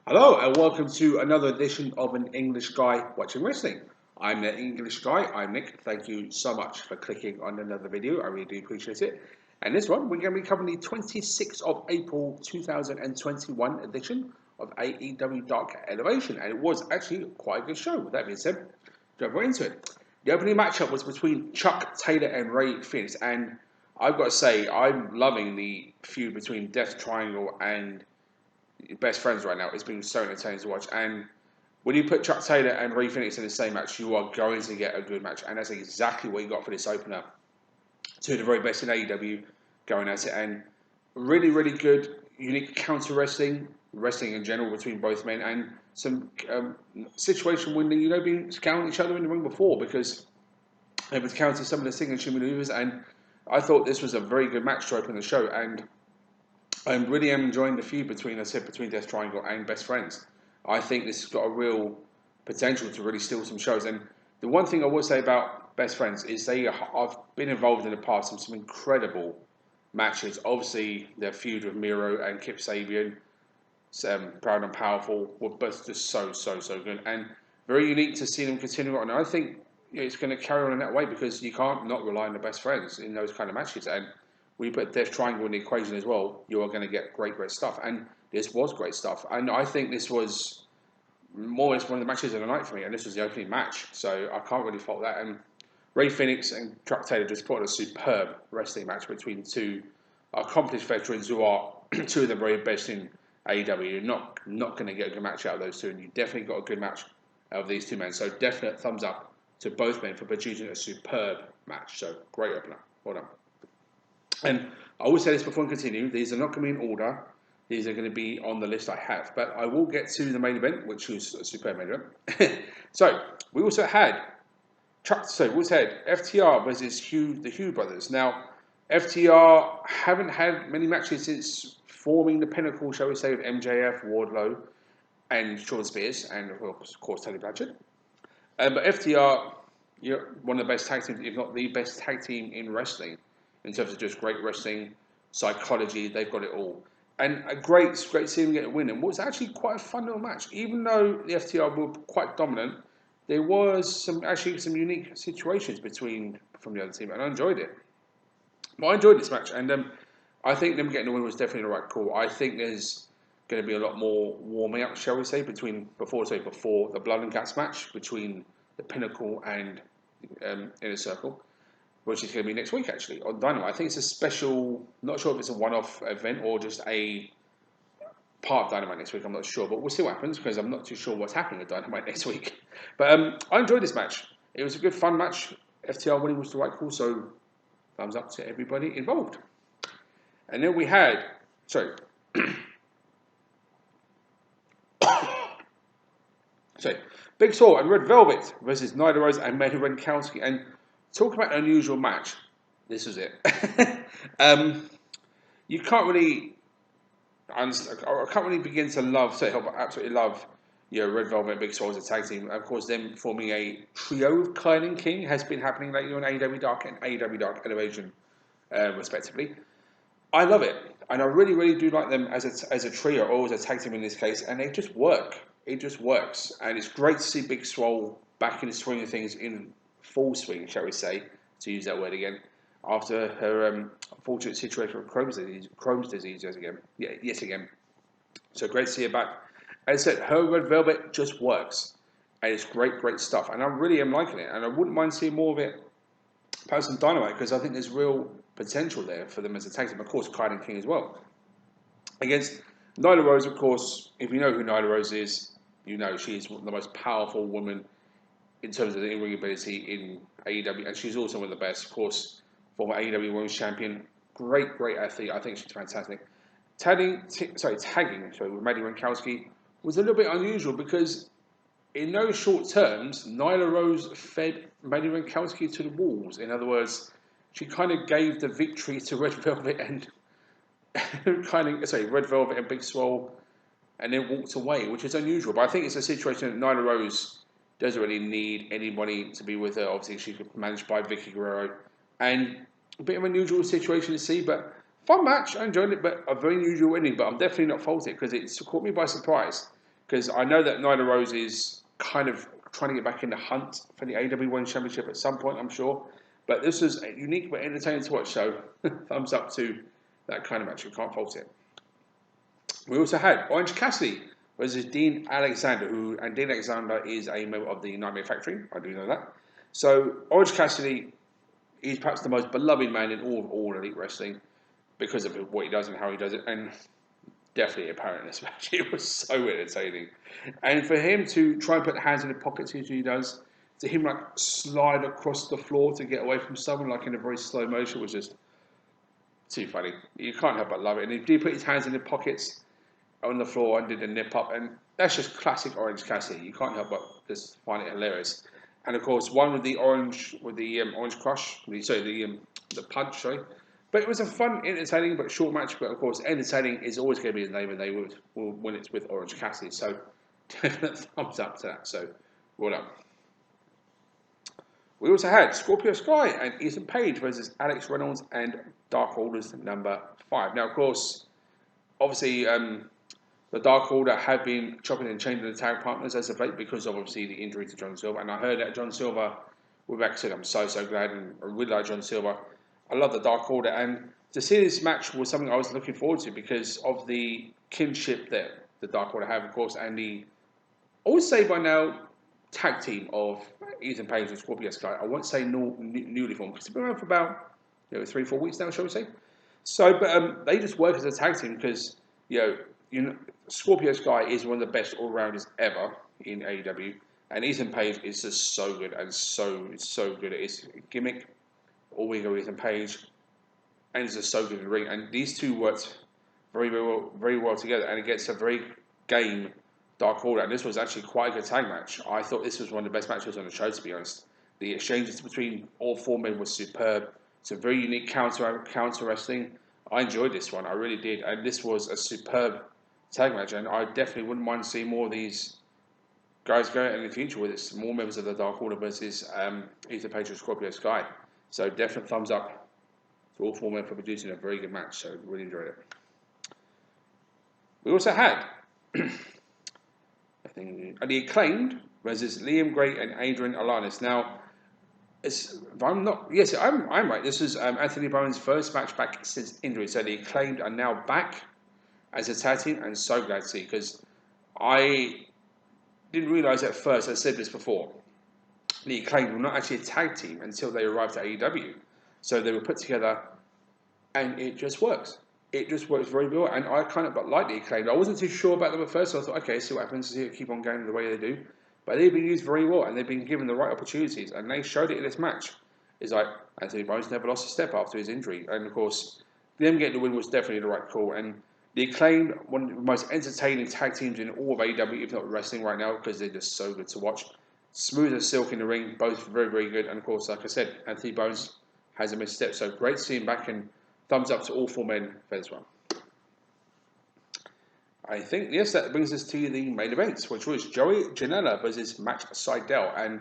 Hello and welcome to another edition of An English Guy Watching Wrestling. I'm the English Guy, I'm Nick. Thank you so much for clicking on another video, I really do appreciate it. And this one, we're going to be covering the 26th of April 2021 edition of AEW Dark Elevation. And it was actually quite a good show. With that being said, jump right into it. The opening matchup was between Chuck Taylor and Ray Phoenix. And I've got to say, I'm loving the feud between Death Triangle and best friends right now. It's been so entertaining to watch. And when you put Chuck Taylor and Ray Phoenix in the same match, you are going to get a good match. And that's exactly what you got for this opener. Two of the very best in AEW going at it. And really, really good, unique counter wrestling in general between both men. And some situation when been scouting each other in the ring before because they would counter some of the signature maneuvers. And I thought this was a very good match to open the show. And I really am enjoying the feud between Death Triangle and Best Friends. I think this has got a real potential to really steal some shows. And the one thing I will say about Best Friends is I've been involved in the past in some incredible matches. Obviously, their feud with Miro and Kip Sabian, Proud and Powerful, were both just so good and very unique to see them continue on. And I think it's going to carry on in that way because you can't not rely on the Best Friends in those kind of matches. And when you put Death Triangle in the equation as well, you are going to get great stuff. And this was great stuff. And I think this was more or less one of the matches of the night for me. And this was the opening match. So I can't really fault that. And Ray Phoenix and Chuck Taylor just put on a superb wrestling match between two accomplished veterans who are two of the very best in AEW. You're not going to get a good match out of those two. And you definitely got a good match out of these two men. So definite thumbs up to both men for producing a superb match. So great opener. Well done. And I will say this before I continue, these are not going to be in order. These are going to be on the list I have. But I will get to the main event, which was a superb main event. So, we also had FTR versus the Hugh brothers. Now, FTR haven't had many matches since forming the pinnacle, shall we say, of MJF, Wardlow, and Shawn Spears, and of course, Tony Blanchard. But FTR, you're one of the best tag teams, if not the best tag team in wrestling. In terms of just great wrestling, psychology, they've got it all. And a great seeing them get a win. And what was actually quite a fun little match. Even though the FTR were quite dominant, there was some unique situations from the other team, and I enjoyed it. But I enjoyed this match, and I think them getting the win was definitely the right call. I think there's going to be a lot more warming up, shall we say, before the Blood and Guts match between the Pinnacle and Inner Circle, which is going to be next week, actually, on Dynamite. I think it's a special, not sure if it's a one-off event or just a part of Dynamite next week, I'm not sure. But we'll see what happens, because I'm not too sure what's happening at Dynamite next week. But I enjoyed this match. It was a good, fun match. FTR winning was the right call, so thumbs up to everybody involved. And then we had, Big Swole and Red Velvet versus Nyla Rose and Maddie Renkowski. And talk about an unusual match. This was it. You can't really understand. I can't really begin to absolutely love Red Velvet and Big Swole as a tag team. Of course, them forming a trio of Kyle and King has been happening lately on AEW Dark and AEW Dark Elevation, respectively. I love it, and I really, really do like them as a trio or as a tag team in this case, and they just work. It just works, and it's great to see Big Swole back in the swing of things in full swing, shall we say, to use that word again, after her unfortunate situation with Crohn's disease yet again. So great to see her back. As I said, her Red Velvet just works, and it's great stuff, and I really am liking it, and I wouldn't mind seeing more of it perhaps on Dynamite, because I think there's real potential there for them as a tag team. Of course, Kyle and King as well. Against Nyla Rose, of course, if you know who Nyla Rose is, you know she's the most powerful woman in terms of the in-ring ability in AEW, and she's also one of the best, of course, former AEW Women's Champion. Great athlete. I think she's fantastic. Tagging with Maddie Renkowski was a little bit unusual because in no short terms, Nyla Rose fed Maddie Renkowski to the wolves. In other words, she kind of gave the victory to Red Velvet and Red Velvet and Big Swole, and then walked away, which is unusual. But I think it's a situation that Nyla Rose doesn't really need anybody to be with her. Obviously, she's managed by Vicky Guerrero, and a bit of an unusual situation to see, but fun match. I enjoyed it, but a very unusual ending. But I'm definitely not faulted because it's caught me by surprise. because I know that Nyla Rose is kind of trying to get back in the hunt for the AEW Women's Championship at some point, I'm sure. But this was unique but entertaining to watch, so thumbs up to that kind of match. You can't fault it. We also had Orange Cassidy versus Dean Alexander, and Dean Alexander is a member of the Nightmare Factory. I do know that. So Orange Cassidy is perhaps the most beloved man in all elite wrestling because of what he does and how he does it, and definitely apparent in this match. It was so entertaining, and for him to try and put hands in the pockets as he does, to him like slide across the floor to get away from someone like in a very slow motion was just too funny. You can't help but love it. And he did put his hands in the pockets on the floor and did a nip up, and that's just classic Orange Cassidy. You can't help but just find it hilarious. And of course, one with the orange orange crush, the punch, sorry. But it was a fun, entertaining but short match. But of course, entertaining is always going to be the name, and they will when it's with Orange Cassidy. So definite thumbs up to that. So well done. We also had Scorpio Sky and Ethan Page versus Alex Reynolds and Dark Order's number 5. Now, of course, obviously, the Dark Order have been chopping and changing the tag partners as of late because of obviously the injury to John Silver. And I heard that John Silver, Rebecca said, I'm so glad, and I really like John Silver. I love the Dark Order, and to see this match was something I was looking forward to because of the kinship that the Dark Order have, of course, and the, I would say by now, tag team of Ethan Page and Scorpio Sky. I won't say newly formed because they've been around for about 3-4 weeks now, shall we say? So, but they just work as a tag team because Scorpio Sky is one of the best all rounders ever in AEW, and Ethan Page is just so good and so good at his gimmick. All we go Ethan Page, and he's just so good in the ring. And these two worked very well together, and it gets a very game Dark Order, and this was actually quite a good tag match. I thought this was one of the best matches on the show, to be honest. The exchanges between all four men was superb. Some very unique counter wrestling. I enjoyed this one, I really did, and this was a superb tag match, and I definitely wouldn't mind seeing more of these guys go in the future with it. More members of the Dark Order versus Ethan Page and Scorpio Sky. So definite thumbs up to all four men for producing a very good match. So really enjoyed it. We also had the Acclaimed versus Liam Gray and Adrian Alainis. Now, if I'm not, yes, I'm right. This is Anthony Bowen's first match back since injury. So the Acclaimed are now back as a tag team, and so glad to see, because I didn't realise at first, I said this before, the Acclaimed were not actually a tag team until they arrived at AEW. So they were put together, and it just works. It just works very well, and I kind of like the Acclaimed. I wasn't too sure about them at first, so I thought, okay, see what happens, see it keep on going the way they do. But they've been used very well, and they've been given the right opportunities, and they showed it in this match. It's like Anthony Bones never lost a step after his injury, and of course, them getting the win was definitely the right call. And the Acclaimed, one of the most entertaining tag teams in all of AEW, if not wrestling right now, because they're just so good to watch. Smooth as silk in the ring, both very good, and of course, like I said, Anthony Bones has a misstep, so great to see him back, and thumbs up to all four men for this one. I think, yes, that brings us to the main event, which was Joey Janela versus Matt Sydal. And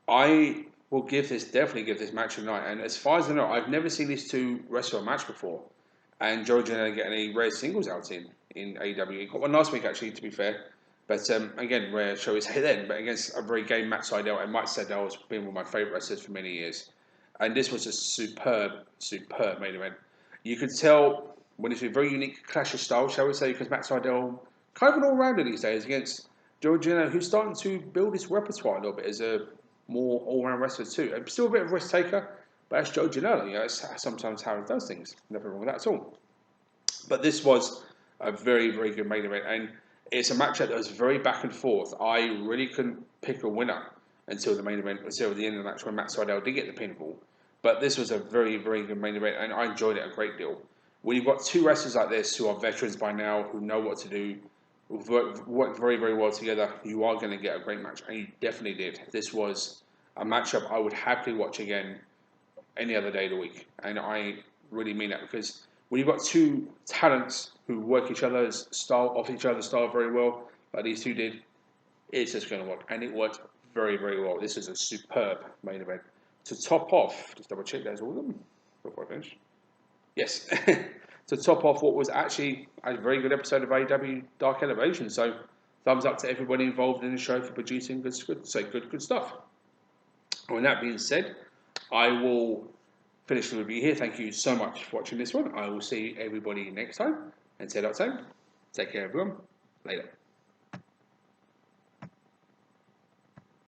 I will definitely give this match a night. And as far as I know, I've never seen these two wrestle a match before. And Joey Janela getting a rare singles outing in AEW. He got one last week, actually, to be fair. But again, rare, shall we say then, but against a very game Matt Sydal. And Matt Sydal has been one of my favourite wrestlers for many years. And this was a superb main event. You could tell when it's a very unique clash of styles, shall we say, because Matt Sydal, kind of an all-rounder these days, against Joey Janela, who's starting to build his repertoire a little bit as a more all-round wrestler too. And still a bit of a risk taker, but that's Joey Janela. That's sometimes how he does things. Nothing wrong with that at all. But this was a very good main event, and it's a match that was very back and forth. I really couldn't pick a winner until the main event, until the end of the match when Matt Sydal did get the pinfall. But this was a very good main event, and I enjoyed it a great deal. When you've got two wrestlers like this who are veterans by now, who know what to do, who've worked very well together, you are going to get a great match, and you definitely did. This was a matchup I would happily watch again any other day of the week, and I really mean that, because when you've got two talents who work each other's style, off each other's style very well, like these two did, it's just going to work, and it worked very well. This is a superb main event. To top off, just double check there's all of them before I finish. Yes, to top off what was actually a very good episode of AEW Dark Elevation. So thumbs up to everybody involved in the show for producing good stuff. And with that being said, I will finish the review here. Thank you so much for watching this one. I will see everybody next time. Until that time, take care, everyone. Later.